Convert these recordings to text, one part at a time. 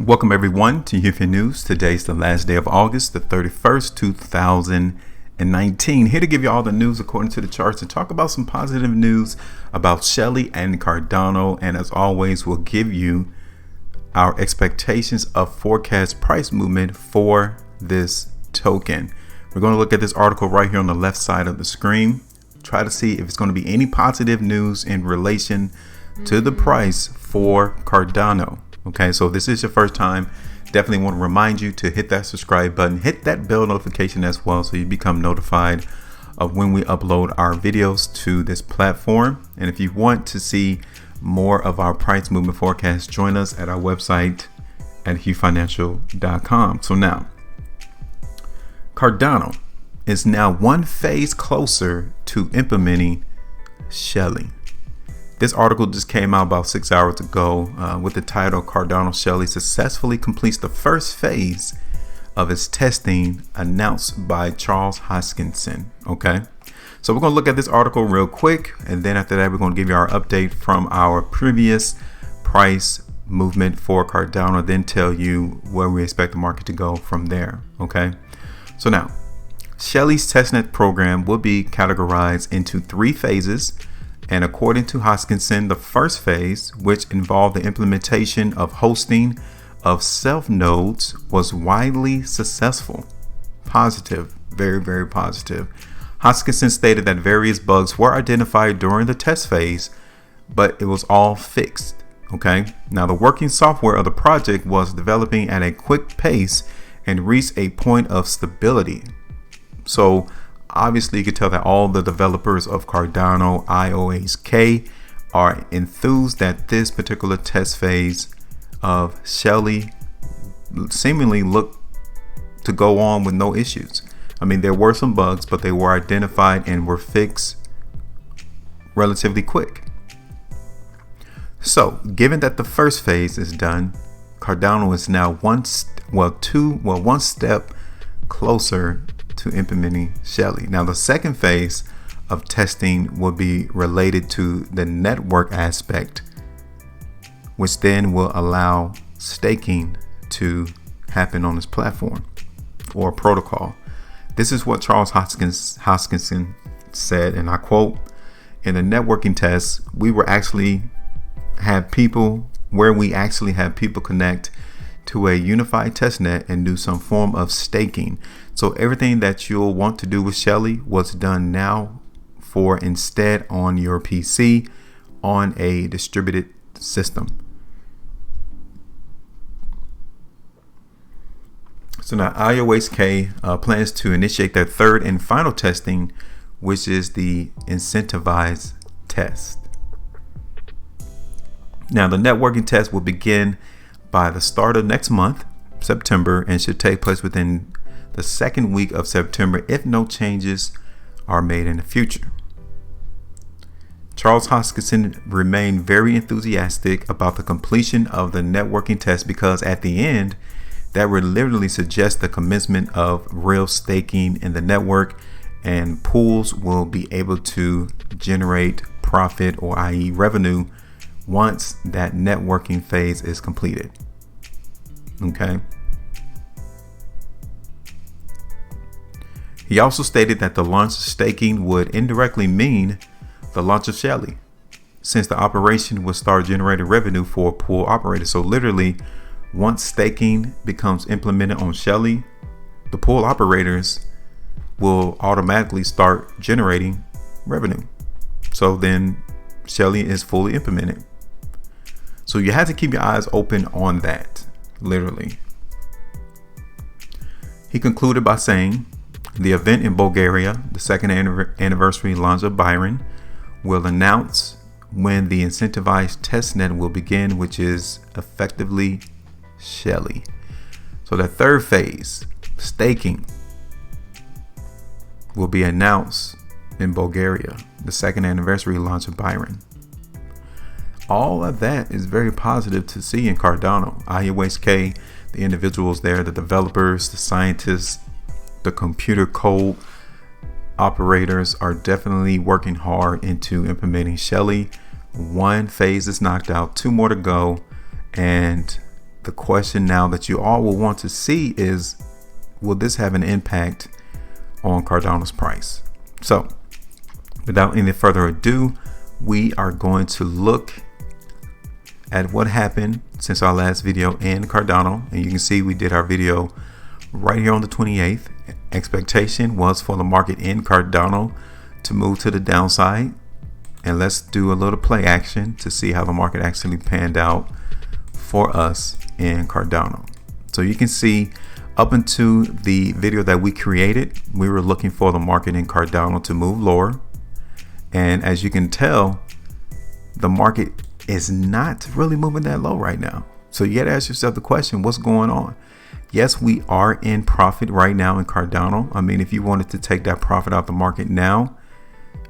Welcome everyone to HueFin News. Today's the last day of August, the 31st, 2019. Here to give you all the news according to the charts and talk about some positive news about Shelly and Cardano. And as always, we'll give you our expectations of forecast price movement for this token. We're going to look at this article right here on the left side of the screen. Try to see if it's going to be any positive news in relation to the price for Cardano. Okay, so if this is your first time, definitely want to remind you to hit that subscribe button, hit that bell notification as well, so you become notified of when we upload our videos to this platform. And if you want to see more of our price movement forecast, join us at our website at HueFinancial.com. So now, Cardano is now one phase closer to implementing Shelly. This article just came out about 6 hours ago with the title Cardano Shelly successfully completes the first phase of its testing, announced by Charles Hoskinson. Okay, so we're going to look at this article real quick, and then after that we're going to give you our update from our previous price movement for Cardano, then tell you where we expect the market to go from there. Okay, so now Shelly's testnet program will be categorized into 3 phases. And according to Hoskinson, the first phase, which involved the implementation of hosting of self nodes, was widely successful. Positive, very, very positive. Hoskinson stated that various bugs were identified during the test phase, but it was all fixed. Okay. Now, the working software of the project was developing at a quick pace and reached a point of stability. So obviously, you can tell that all the developers of Cardano IOHK are enthused that this particular test phase of Shelly seemingly looked to go on with no issues. I mean, there were some bugs, but they were identified and were fixed relatively quick. So, given that the first phase is done, Cardano is now one step closer to implementing Shelly. Now, the second phase of testing will be related to the network aspect, which then will allow staking to happen on this platform or protocol. This is what Charles Hoskinson said, and I quote, "In the networking tests, we actually have people connect to a unified testnet and do some form of staking. So everything that you'll want to do with Shelly was done now for instead on your PC on a distributed system." So now IOHK plans to initiate their third and final testing, which is the incentivized test. Now, the networking test will begin by the start of next month, September, and should take place within the second week of September if no changes are made in the future. Charles Hoskinson remained very enthusiastic about the completion of the networking test because at the end, that would literally suggest the commencement of real staking in the network, and pools will be able to generate profit, or i.e. revenue, once that networking phase is completed. Okay. He also stated that the launch of staking would indirectly mean the launch of Shelly, since the operation would start generating revenue for pool operators. So literally, once staking becomes implemented on Shelly, the pool operators will automatically start generating revenue. So then Shelly is fully implemented. So you have to keep your eyes open on that, literally. He concluded by saying, "The event in Bulgaria, the second anniversary launch of Byron, will announce when the incentivized testnet will begin, which is effectively Shelly." So the third phase, staking, will be announced in Bulgaria, the second anniversary launch of Byron. All of that is very positive to see in Cardano. IOHK, the individuals there, the developers, the scientists, the computer code operators are definitely working hard into implementing Shelly. One phase is knocked out, 2 more to go, and the question now that you all will want to see is, will this have an impact on Cardano's price? So without any further ado, we are going to look at what happened since our last video in Cardano. And you can see we did our video right here on the 28th. Expectation was for the market in Cardano to move to the downside. And let's do a little play action to see how the market actually panned out for us in Cardano. So you can see up into the video that we created, we were looking for the market in Cardano to move lower. And as you can tell, the market is not really moving that low right now. So you got to ask yourself the question, what's going on? Yes, we are in profit right now in Cardano. I mean, if you wanted to take that profit out the market now,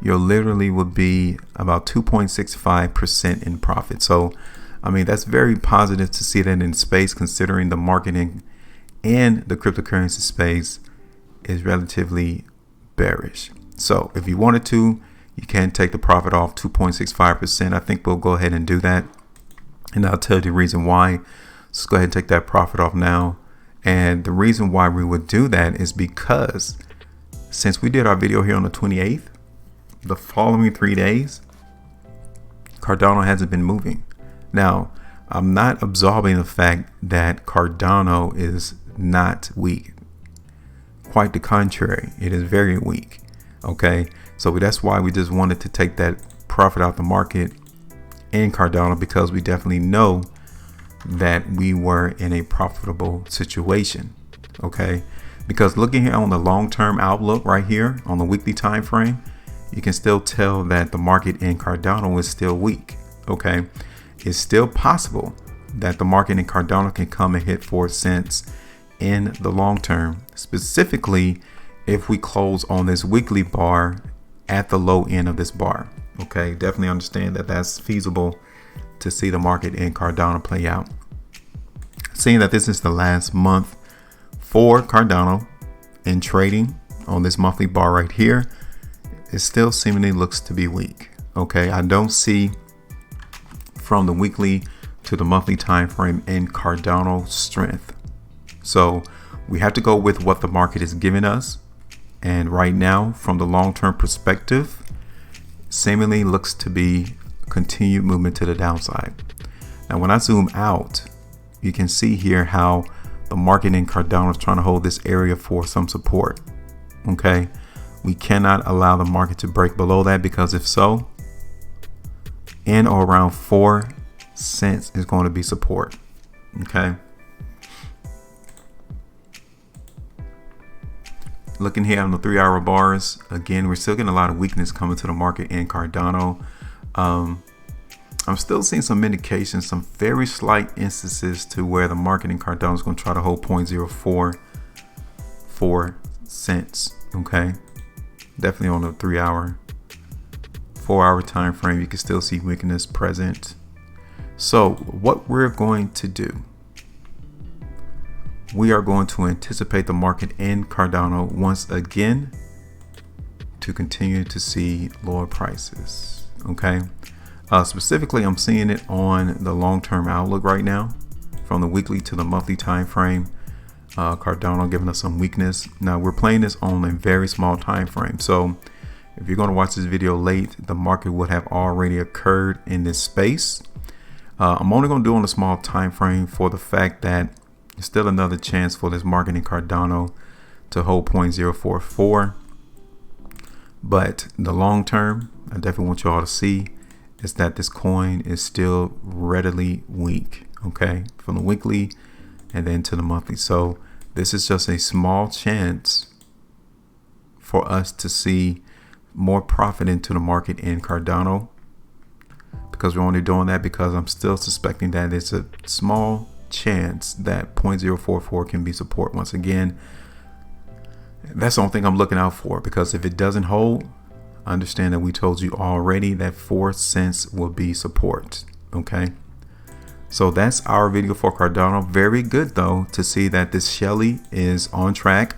you literally would be about 2.65% in profit. So, I mean, that's very positive to see that in space, considering the marketing and the cryptocurrency space is relatively bearish. So if you wanted to, you can take the profit off 2.65%. I think we'll go ahead and do that. And I'll tell you the reason why. Let's go ahead and take that profit off now. And the reason why we would do that is because since we did our video here on the 28th, the following 3 days, Cardano hasn't been moving. Now, I'm not absolving the fact that Cardano is not weak. Quite the contrary, it is very weak. Okay, so that's why we just wanted to take that profit out the market in Cardano, because we definitely know that we were in a profitable situation. Okay, because looking here on the long-term outlook right here on the weekly time frame, you can still tell that the market in Cardano is still weak. Okay, it's still possible that the market in Cardano can come and hit 4 cents in the long term, specifically if we close on this weekly bar at the low end of this bar. Okay, definitely understand that that's feasible to see the market in Cardano play out. Seeing that this is the last month for Cardano in trading on this monthly bar right here, it still seemingly looks to be weak. Okay, I don't see from the weekly to the monthly time frame in Cardano strength. So we have to go with what the market is giving us. And right now, from the long-term perspective, seemingly looks to be continued movement to the downside. Now, when I zoom out, you can see here how the market in Cardano is trying to hold this area for some support. Okay, we cannot allow the market to break below that, because if so, in or around 4 cents is going to be support. Okay. Looking here on the 3-hour bars, again, we're still getting a lot of weakness coming to the market in Cardano. I'm still seeing some indications, some very slight instances to where the market in Cardano is going to try to hold 0.044 cents. Okay, definitely on the 3-hour, 4-hour time frame, you can still see weakness present. So what we're going to do, we are going to anticipate the market in Cardano once again to continue to see lower prices. Okay, specifically, I'm seeing it on the long-term outlook right now, from the weekly to the monthly time frame. Cardano giving us some weakness. Now we're playing this on a very small time frame, so if you're going to watch this video late, the market would have already occurred in this space. I'm only going to do it on a small time frame for the fact that there's still another chance for this market in Cardano to hold 0.044. But the long term, I definitely want you all to see is that this coin is still readily weak. Okay, from the weekly and then to the monthly. So this is just a small chance for us to see more profit into the market in Cardano, because we're only doing that because I'm still suspecting that it's a small chance that 0.044 can be support once again. That's the only thing I'm looking out for, because if it doesn't hold, understand that we told you already that 4 cents will be support. Okay, so that's our video for Cardano. Very good though to see that this Shelly is on track.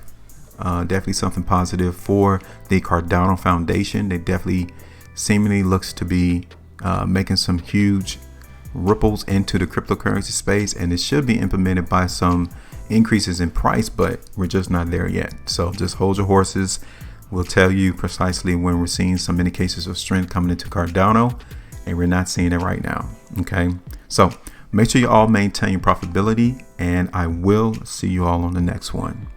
Definitely something positive for the Cardano Foundation. They definitely seemingly looks to be making some huge ripples into the cryptocurrency space, and it should be implemented by some increases in price, but we're just not there yet. So just hold your horses. We'll tell you precisely when we're seeing some indicators of strength coming into Cardano, and we're not seeing it right now. Okay, so make sure you all maintain your profitability, and I will see you all on the next one.